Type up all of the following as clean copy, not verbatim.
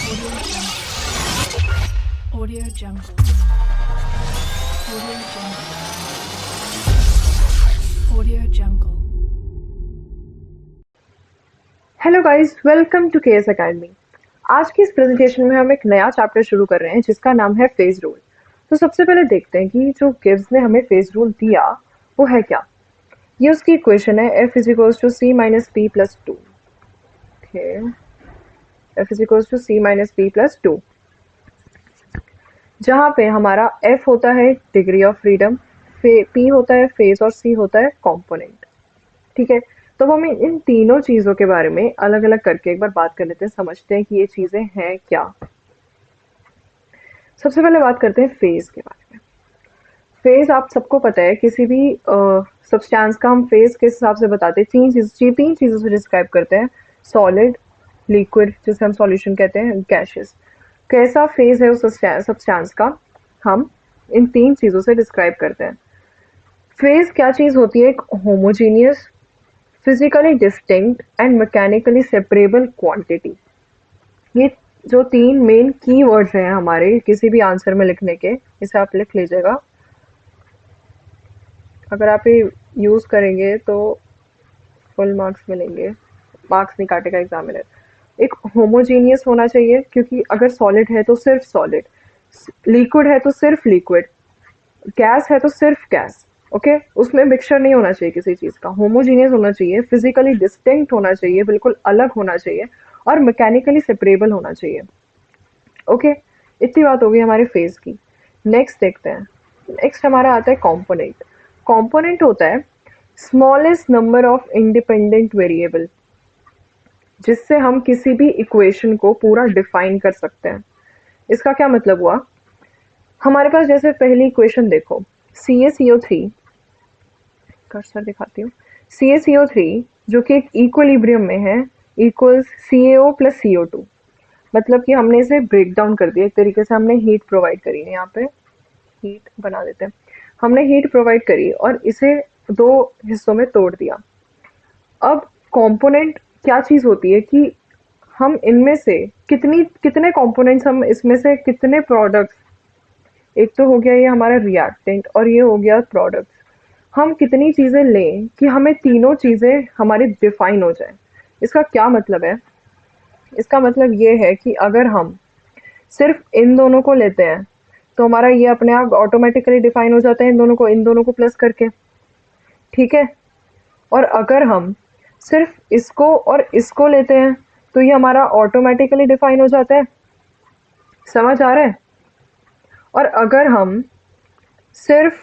Audio Jungle. Audio Jungle. Audio Jungle. Audio Jungle. Hello guys, welcome to KS academy. आज की इस presentation में हम एक नया चैप्टर शुरू कर रहे हैं जिसका नाम है फेज रूल। तो सबसे पहले देखते हैं कि जो गिब्स ने हमें फेज रूल दिया वो है क्या। ये उसकी इक्वेशन है f is equals to c minus P plus two. f is equals to c minus P plus two, जहाँ पे हमारा f होता है डिग्री ऑफ फ्रीडम, p होता है फेज और c होता है कॉम्पोनेंट। ठीक है, तो हम इन तीनों चीजों के बारे में अलग अलग करके एक बार बात कर लेते हैं, समझते हैं कि ये चीजें हैं क्या। सबसे पहले बात करते हैं फेज के बारे में। फेज आप सबको पता है, किसी भी सब्सटेंस का हम फेज किस हिसाब से बताते हैं, तीन चीजों से डिस्क्राइब करते हैं। सॉलिड, लिक्विड जिसे हम सॉल्यूशन कहते हैं, गैसेस। कैसा फेज है उस सब्सटेंस का, हम इन तीन चीजों से डिस्क्राइब करते हैं। फेज क्या चीज होती है? एक homogeneous, physically distinct and mechanically separable quantity. ये जो तीन मेन की वर्ड्स हैं हमारे किसी भी आंसर में लिखने के, इसे आप लिख लीजिएगा। अगर आप ये यूज करेंगे तो फुल मार्क्स मिलेंगे, मार्क्स नहीं काटेगा एग्जामिनर। एक होमोजीनियस होना चाहिए, क्योंकि अगर सॉलिड है तो सिर्फ सॉलिड, लिक्विड है तो सिर्फ लिक्विड, गैस है तो सिर्फ गैस। ओके, उसमें मिक्सचर नहीं होना चाहिए किसी चीज का। होमोजीनियस होना चाहिए, फिजिकली डिस्टिंक्ट होना चाहिए, बिल्कुल अलग होना चाहिए, और मैकेनिकली सेपरेबल होना चाहिए। ओके, इतनी बात होगी हमारे फेज की। नेक्स्ट देखते हैं। नेक्स्ट हमारा आता है कॉम्पोनेंट। कॉम्पोनेंट होता है smallest number of independent variable, जिससे हम किसी भी इक्वेशन को पूरा डिफाइन कर सकते हैं। इसका क्या मतलब हुआ? हमारे पास जैसे पहली इक्वेशन देखो, CaCO3, कर्सर दिखाती हूँ, CaCO3 जो कि एक इक्विलिब्रियम में है, इक्वल्स CaO प्लस CO2। मतलब कि हमने इसे ब्रेक डाउन कर दिया, एक तरीके से हमने हीट प्रोवाइड करी है। यहाँ पे हीट बना देते हैं। हमने हीट प्रोवाइड करी और इसे दो हिस्सों में तोड़ दिया। अब कंपोनेंट क्या चीज होती है कि हम इनमें से कितने कंपोनेंट्स, हम इसमें से कितने प्रोडक्ट्स, एक तो हो गया ये हमारा रिएक्टेंट और ये हो गया प्रोडक्ट्स, हम कितनी चीजें लें कि हमें तीनों चीजें हमारी डिफाइन हो जाए। इसका क्या मतलब है? इसका मतलब ये है कि अगर हम सिर्फ इन दोनों को लेते हैं तो हमारा ये अपने आप ऑटोमेटिकली डिफाइन हो जाता है इन दोनों को प्लस करके। ठीक है, और अगर हम सिर्फ इसको और इसको लेते हैं तो ये हमारा ऑटोमेटिकली डिफाइन हो जाता है। समझ आ रहा है? और अगर हम सिर्फ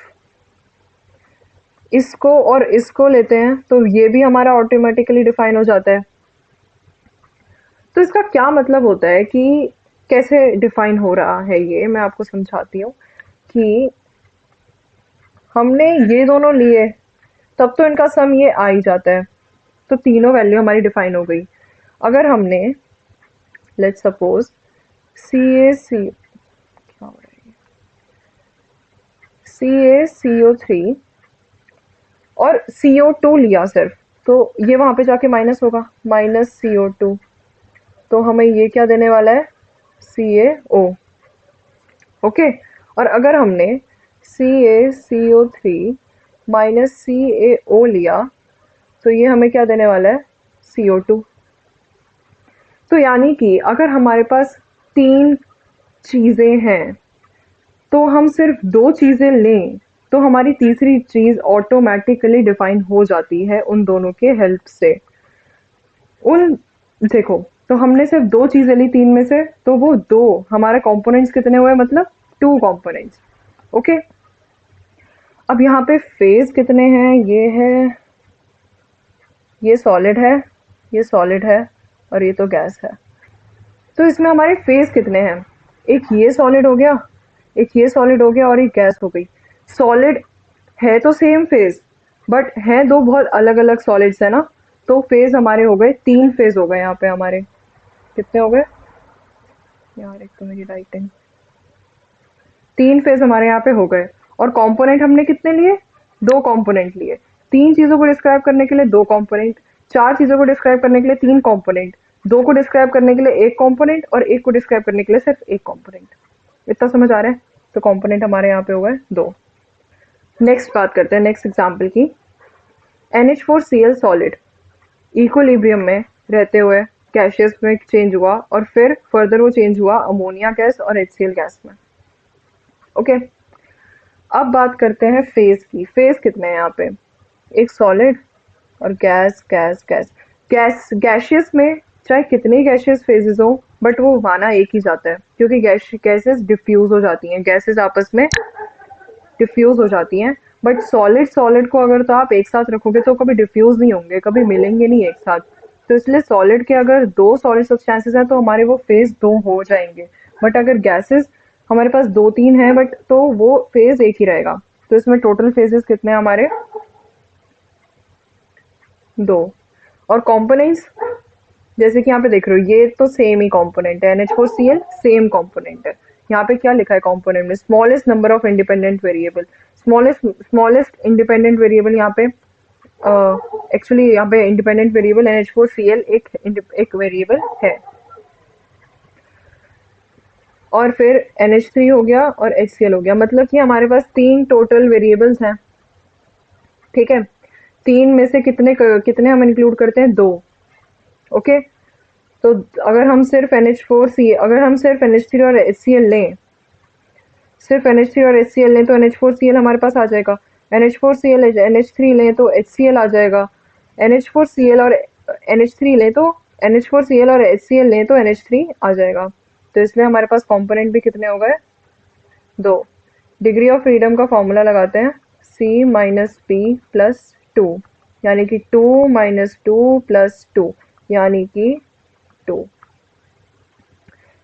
इसको और इसको लेते हैं तो ये भी हमारा ऑटोमेटिकली डिफाइन हो जाता है। तो इसका क्या मतलब होता है कि कैसे डिफाइन हो रहा है, ये मैं आपको समझाती हूँ। कि हमने ये दोनों लिए तब तो इनका सम ये आ ही जाता है, तो तीनों वैल्यू हमारी डिफाइन हो गई। अगर हमने लेट्स सपोज CaCO3 और CO2 लिया सिर्फ, तो ये वहां पे जाके माइनस होगा, माइनस CO2। तो हमें ये क्या देने वाला है? CaO। ओके, और अगर हमने CaCO3 माइनस CaO लिया तो ये हमें क्या देने वाला है? CO2। तो यानी कि अगर हमारे पास तीन चीजें हैं तो हम सिर्फ दो चीजें लें तो हमारी तीसरी चीज ऑटोमेटिकली डिफाइन हो जाती है उन दोनों के हेल्प से। उन देखो, तो हमने सिर्फ दो चीजें ली तीन में से, तो वो दो हमारे कंपोनेंट्स कितने हुए? मतलब टू कंपोनेंट्स। ओके, अब यहाँ पे फेज कितने हैं? ये है, ये सॉलिड है, ये सॉलिड है, और ये तो गैस है। तो इसमें हमारे फेज कितने हैं? एक ये सॉलिड हो गया, एक ये सॉलिड हो गया, और एक गैस हो गई। सॉलिड है तो सेम फेज, बट है दो बहुत अलग अलग सॉलिड्स है ना। तो फेज हमारे हो गए, तीन फेज हो गए यहाँ पे हमारे। कितने हो गए यार? एक तो मेरी राइटिंग, तीन फेज हमारे यहाँ पे हो गए। और कंपोनेंट हमने कितने लिए? दो कंपोनेंट लिए। तीन चीजों को डिस्क्राइब करने के लिए दो कंपोनेंट, चार चीजों को डिस्क्राइब करने के लिए तीन कंपोनेंट, दो को डिस्क्राइब करने के लिए एक कंपोनेंट और एक को डिस्क्राइब करने के लिए सिर्फ एक कंपोनेंट। इतना समझ आ रहा है? तो कंपोनेंट हमारे यहाँ पे हो गए दो। नेक्स्ट बात करते हैं नेक्स्ट एग्जाम्पल की। NH4Cl सॉलिड इक्विलिब्रियम में रहते हुए गैसेस में चेंज हुआ और फिर फर्दर वो चेंज हुआ अमोनिया गैस और HCl गैस में। ओके, अब बात करते हैं फेज की। फेज कितने हैं यहाँ पे? एक सॉलिड और gas gas gas gas gaseous में चाहे कितने गैशियस फेजेस हो बट वो माना एक ही जाता है, क्योंकि गैसेस डिफ्यूज हो जाती हैं, गैसेस आपस में डिफ्यूज हो जाती हैं। बट सॉलिड सॉलिड को अगर तो आप एक साथ रखोगे तो कभी डिफ्यूज नहीं होंगे, कभी मिलेंगे नहीं एक साथ। तो इसलिए सॉलिड के अगर दो सॉलिड सब्सटेंसेस हैं तो हमारे वो फेज दो हो जाएंगे। बट अगर गैसेस हमारे पास दो तीन है बट तो वो फेज एक ही रहेगा। तो इसमें टोटल फेजेस कितने हैं हमारे? दो। और कंपोनेंट्स जैसे कि यहाँ पे देख रहे हो, ये तो सेम ही कंपोनेंट है, NH4Cl सेम कंपोनेंट है। यहाँ पे क्या लिखा है कंपोनेंट में? Smallest number of independent variable. Smallest independent variable यहाँ पे एक्चुअली यहाँ पे इंडिपेंडेंट वेरिएबल NH4Cl एक वेरिएबल है। और फिर NH3 हो गया और HCl हो गया। मतलब कि हमारे पास तीन टोटल वेरिएबल्स हैं। ठीक है, तीन में से कितने कितने हम इंक्लूड करते हैं? दो। ओके, तो अगर हम सिर्फ NH3 और HCl लें, सिर्फ NH3 और HCl लें तो NH4Cl हमारे पास आ जाएगा। NH4Cl NH3 लें तो HCl आ जाएगा। NH4Cl और NH3 लें तो NH4Cl और HCl लें तो NH3 आ जाएगा। तो इसलिए हमारे पास कंपोनेंट भी कितने हो गए? दो। डिग्री ऑफ फ्रीडम का फॉर्मूला लगाते हैं, C minus P plus to, यानी कि 2 माइनस 2 प्लस 2 यानी कि 2।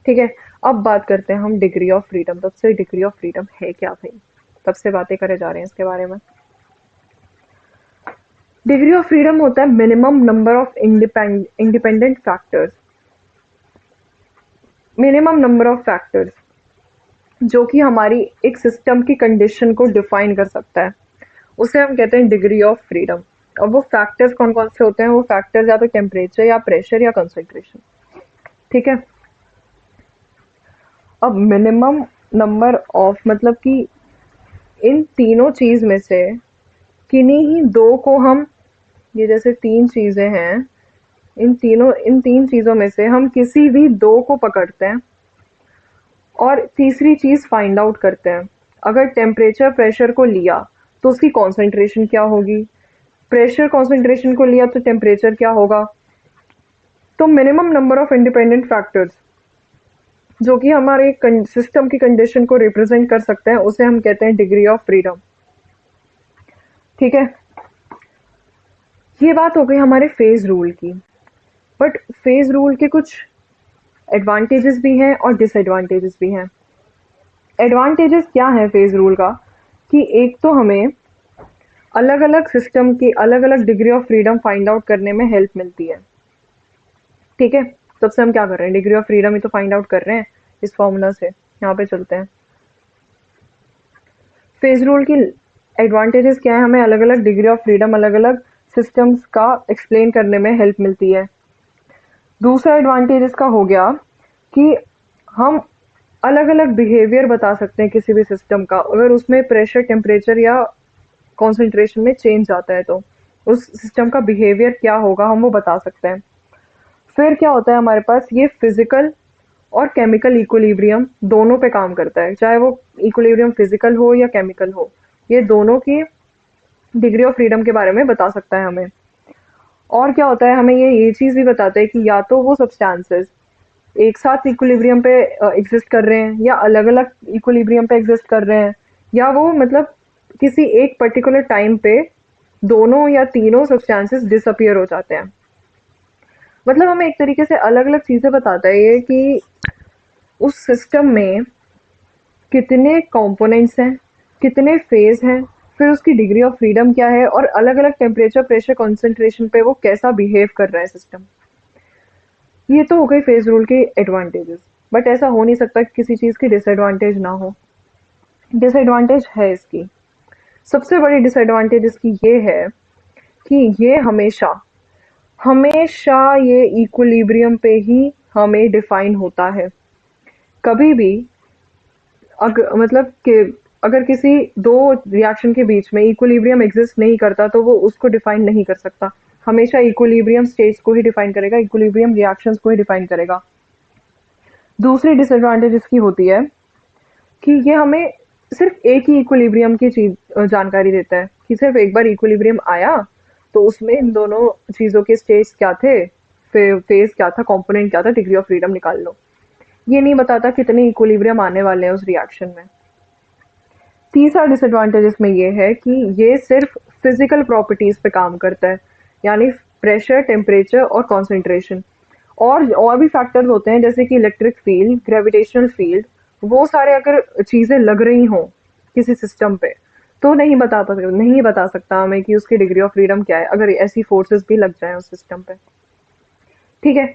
ठीक है, अब बात करते हैं हम डिग्री ऑफ फ्रीडम। तब से डिग्री ऑफ फ्रीडम है क्या भाई? तब से बातें करे जा रहे हैं इसके बारे में। डिग्री ऑफ फ्रीडम होता है minimum number of independent factors, minimum number of factors जो कि हमारी एक सिस्टम की कंडीशन को डिफाइन कर सकता है, उसे हम कहते हैं डिग्री ऑफ फ्रीडम। और वो फैक्टर्स कौन कौन से होते हैं? वो फैक्टर्स या तो टेम्परेचर या प्रेशर या कंसंट्रेशन। ठीक है, अब मिनिमम नंबर ऑफ मतलब कि इन तीनों चीज में से किन्हीं ही दो को हम, ये जैसे तीन चीजें हैं, इन तीन चीजों में से हम किसी भी दो को पकड़ते हैं और तीसरी चीज फाइंड आउट करते हैं। अगर टेम्परेचर प्रेशर को लिया तो उसकी कॉन्सेंट्रेशन क्या होगी, प्रेशर कॉन्सेंट्रेशन को लिया तो टेम्परेचर क्या होगा। तो minimum number of independent factors जो कि हमारे सिस्टम की कंडीशन को रिप्रेजेंट कर सकते हैं, उसे हम कहते हैं डिग्री ऑफ फ्रीडम। ठीक है, ये बात हो गई हमारे फेज रूल की। बट फेज रूल के कुछ एडवांटेजेस भी हैं और डिसएडवांटेजेस भी हैं। एडवांटेजेस क्या है फेज रूल का? कि एक तो हमें अलग अलग सिस्टम की अलग अलग degree of freedom find out करने में हेल्प मिलती है। ठीक है, तब से हम क्या कर रहे हैं? डिग्री ऑफ फ्रीडम ही तो फाइंड आउट कर रहे हैं इस फॉर्मूला से। यहाँ पे चलते हैं। फेज रूल की एडवांटेजेस क्या है? हमें अलग अलग डिग्री ऑफ फ्रीडम अलग अलग सिस्टम्स का एक्सप्लेन करने में हेल्प मिलती है। दूसरा एडवांटेज इसका हो गया कि हम अलग अलग बिहेवियर बता सकते हैं किसी भी सिस्टम का। अगर उसमें प्रेशर टेम्परेचर या कॉन्सेंट्रेशन में चेंज आता है तो उस सिस्टम का बिहेवियर क्या होगा हम वो बता सकते हैं। फिर क्या होता है हमारे पास, ये फिजिकल और केमिकल इक्विलिब्रियम दोनों पे काम करता है, चाहे वो इक्विलिब्रियम फिजिकल हो या केमिकल हो। ये दोनों की डिग्री ऑफ फ्रीडम के बारे में बता सकता है हमें। और क्या होता है, हमें ये चीज़ भी बताता है कि या तो वो सब्सटेंसेस एक साथ इक्विलिब्रियम पे एग्जिस्ट कर रहे हैं या अलग अलग इक्विलिब्रियम पे एग्जिस्ट कर रहे हैं, या वो मतलब किसी एक पर्टिकुलर टाइम पे दोनों या तीनों सब्सटेंसेस डिसअपियर हो जाते हैं। मतलब हमें एक तरीके से अलग अलग चीज़ें बताता है ये कि उस सिस्टम में कितने कंपोनेंट्स हैं, कितने फेज हैं, फिर उसकी डिग्री ऑफ फ्रीडम क्या है और अलग अलग टेम्परेचर प्रेशर कॉन्सेंट्रेशन पे वो कैसा बिहेव कर रहा है सिस्टम। ये तो हो गई फेज रूल के एडवांटेजेस। बट ऐसा हो नहीं सकता कि किसी चीज़ की डिसएडवांटेज ना हो। डिसएडवांटेज है इसकी। सबसे बड़ी डिसएडवांटेज इसकी ये है कि ये हमेशा हमेशा ये इक्विलिब्रियम पे ही हमें डिफाइन होता है। कभी भी मतलब कि अगर किसी दो रिएक्शन के बीच में इक्विलिब्रियम एग्जिस्ट नहीं करता तो वो उसको डिफाइन नहीं कर सकता। हमेशा इक्विलिब्रियम स्टेट्स को ही डिफाइन करेगा, इक्विलिब्रियम रिएक्शंस को ही डिफाइन करेगा। दूसरी डिसएडवांटेज इसकी होती है कि ये हमें सिर्फ एक ही इक्विलिब्रियम की चीज जानकारी देता है कि सिर्फ एक बार इक्विलिब्रियम आया तो उसमें इन दोनों चीजों के स्टेट्स क्या थे, फेज क्या था, कंपोनेंट क्या था, डिग्री ऑफ फ्रीडम निकाल लो। ये नहीं बताता कितने इक्विलिब्रियम आने वाले हैं उस रिएक्शन में। तीसरा डिसएडवांटेज इसमें ये है कि ये सिर्फ फिजिकल प्रॉपर्टीज पे काम करता है, यानी प्रेशर, टेम्परेचर और कॉन्सेंट्रेशन। और भी फैक्टर्स होते हैं जैसे कि इलेक्ट्रिक फील्ड, ग्रेविटेशनल फील्ड। वो सारे अगर चीजें लग रही हों किसी सिस्टम पे तो नहीं बता सकता हमें कि उसकी डिग्री ऑफ फ्रीडम क्या है, अगर ऐसी फोर्सेस भी लग जाए उस सिस्टम पे। ठीक है,